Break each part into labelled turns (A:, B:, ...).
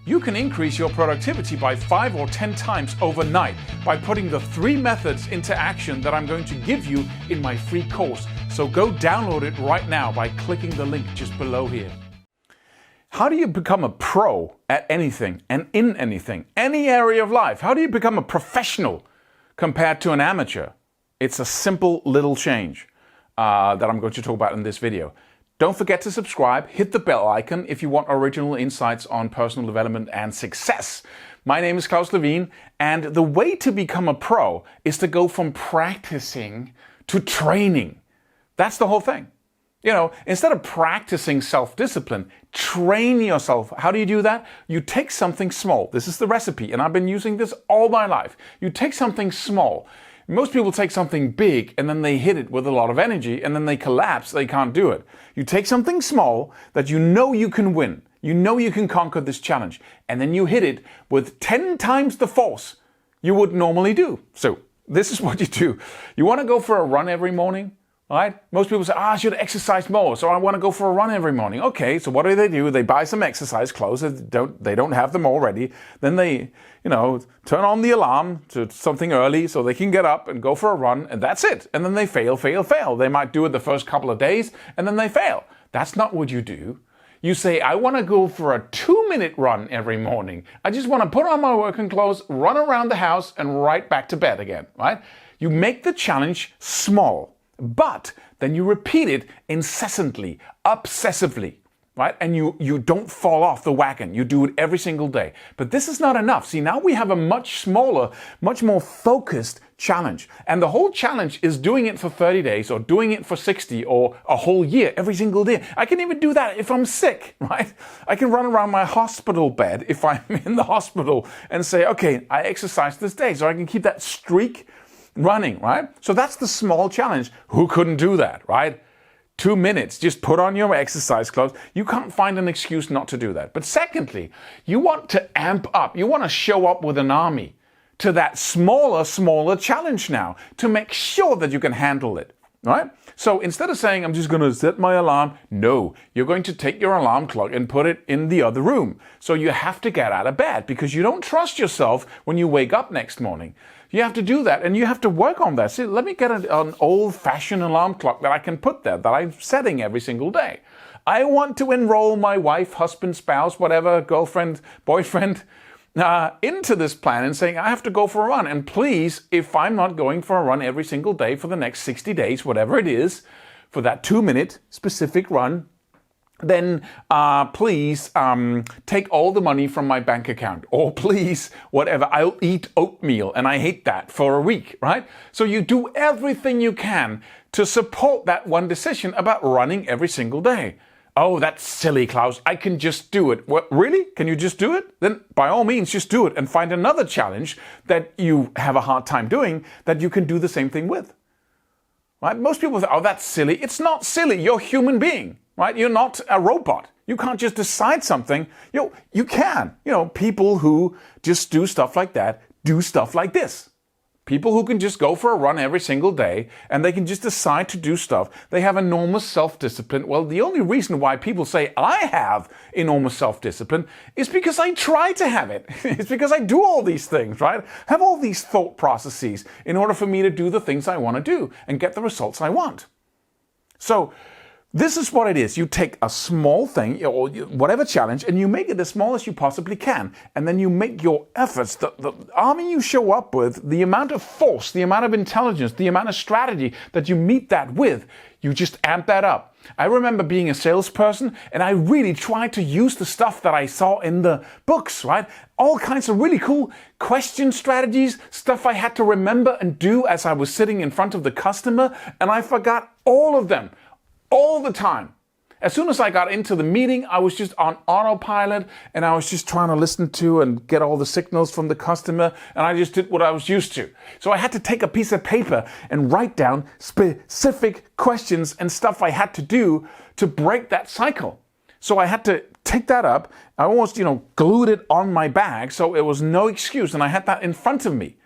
A: you can increase your productivity by 5 or 10 times overnight by putting the 3 methods into action that I'm going to give you in my free course. So go download it right now by clicking the link just below here. How do you become a pro at anything and in anything, any area of life? How do you become a professional compared to an amateur? It's a simple little change that I'm going to talk about in this video. Don't forget to subscribe, hit the bell icon if you want original insights on personal development and success. My name is Claus Levin, and the way to become a pro is to go from practicing to training. That's the whole thing. You know, instead of practicing self-discipline, train yourself. How do you do that? You take something small. This is the recipe, and I've been using this all my life. You take something small. Most people take something big and then they hit it with a lot of energy and then they collapse, they can't do it. You take something small that you know you can win, you know you can conquer this challenge, and then you hit it with 10 times the force you would normally do. So this is what you do. You want to go for a run every morning, right? Most people say, I should exercise more, so I want to go for a run every morning. Okay, so what do? They buy some exercise clothes, they don't have them already. Then they, turn on the alarm to something early so they can get up and go for a run, and that's it. And then they fail. They might do it the first couple of days, and then they fail. That's not what you do. You say, I want to go for a 2-minute run every morning. I just want to put on my working clothes, run around the house, and right back to bed again, right? You make the challenge small. But then you repeat it incessantly, obsessively, right? And you don't fall off the wagon. You do it every single day. But this is not enough. See, now we have a much smaller, much more focused challenge. And the whole challenge is doing it for 30 days or doing it for 60 or a whole year, every single day. I can even do that if I'm sick, right? I can run around my hospital bed if I'm in the hospital and say, okay, I exercised this day. So I can keep that streak running, right? So that's the small challenge. Who couldn't do that, right? 2 minutes, just put on your exercise clothes. You can't find an excuse not to do that. But secondly, you want to amp up. You want to show up with an army to that smaller challenge now to make sure that you can handle it, right? So instead of saying, I'm just going to set my alarm, no, you're going to take your alarm clock and put it in the other room. So you have to get out of bed because you don't trust yourself when you wake up next morning. You have to do that, and you have to work on that. See, let me get an old-fashioned alarm clock that I can put there, that I'm setting every single day. I want to enroll my wife, husband, spouse, whatever, girlfriend, boyfriend, into this plan and saying, I have to go for a run. And please, if I'm not going for a run every single day for the next 60 days, whatever it is, for that 2-minute specific run, then please take all the money from my bank account, or please, whatever, I'll eat oatmeal, and I hate that, for a week, right? So you do everything you can to support that one decision about running every single day. Oh, that's silly, Klaus. I can just do it. What, really? Can you just do it? Then by all means, just do it and find another challenge that you have a hard time doing that you can do the same thing with. Right? Most people say, oh, that's silly. It's not silly. You're a human being, right? You're not a robot. You can't just decide something. You can. People who just do stuff like that do stuff like this. People who can just go for a run every single day and they can just decide to do stuff. They have enormous self-discipline. Well, the only reason why people say I have enormous self-discipline is because I try to have it. It's because I do all these things, right? Have all these thought processes in order for me to do the things I want to do and get the results I want. So this is what it is. You take a small thing, or whatever challenge, and you make it as small as you possibly can. And then you make your efforts, the army you show up with, the amount of force, the amount of intelligence, the amount of strategy that you meet that with, you just amp that up. I remember being a salesperson, and I really tried to use the stuff that I saw in the books, right? All kinds of really cool question strategies, stuff I had to remember and do as I was sitting in front of the customer, and I forgot all of them. All the time. As soon as I got into the meeting, I was just on autopilot and I was just trying to listen to and get all the signals from the customer, and I just did what I was used to. So I had to take a piece of paper and write down specific questions and stuff I had to do to break that cycle. So I had to take that up. I almost, glued it on my bag so it was no excuse, and I had that in front of me.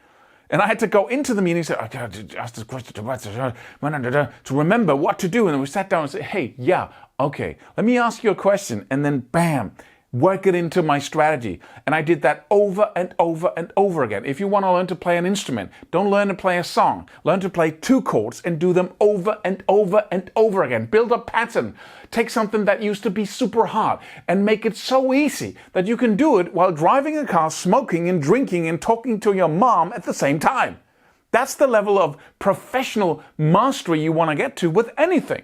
A: And I had to go into the meeting and say, I got to ask this question to remember what to do. And then we sat down and said, hey, yeah, okay, let me ask you a question. And then bam, work it into my strategy. And I did that over and over and over again. If you want to learn to play an instrument, don't learn to play a song. Learn to play 2 chords and do them over and over and over again. Build a pattern. Take something that used to be super hard and make it so easy that you can do it while driving a car, smoking and drinking and talking to your mom at the same time. That's the level of professional mastery you want to get to with anything.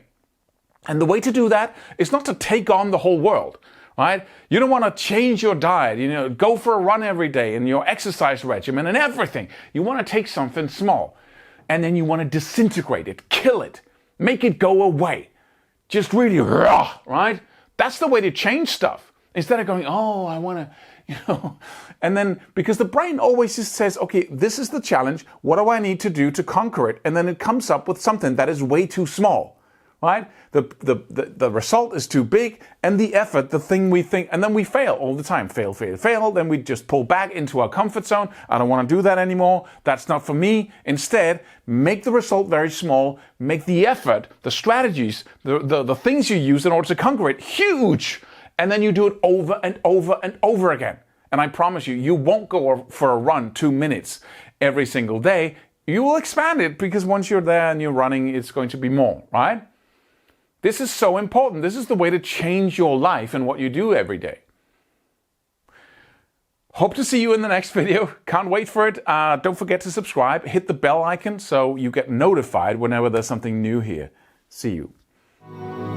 A: And the way to do that is not to take on the whole world. Right? You don't want to change your diet, go for a run every day and your exercise regimen and everything. You want to take something small and then you want to disintegrate it, kill it, make it go away. Just really, right? That's the way to change stuff. Instead of going, oh, I want to, and then because the brain always just says, okay, this is the challenge. What do I need to do to conquer it? And then it comes up with something that is way too small. Right? The result is too big, and the effort, the thing we think, and then we fail all the time. Fail. Then we just pull back into our comfort zone. I don't want to do that anymore. That's not for me. Instead, make the result very small. Make the effort, the strategies, the things you use in order to conquer it huge. And then you do it over and over and over again. And I promise you, you won't go for a run 2 minutes every single day. You will expand it because once you're there and you're running, it's going to be more, right? This is so important. This is the way to change your life and what you do every day. Hope to see you in the next video. Can't wait for it. Don't forget to subscribe. Hit the bell icon so you get notified whenever there's something new here. See you.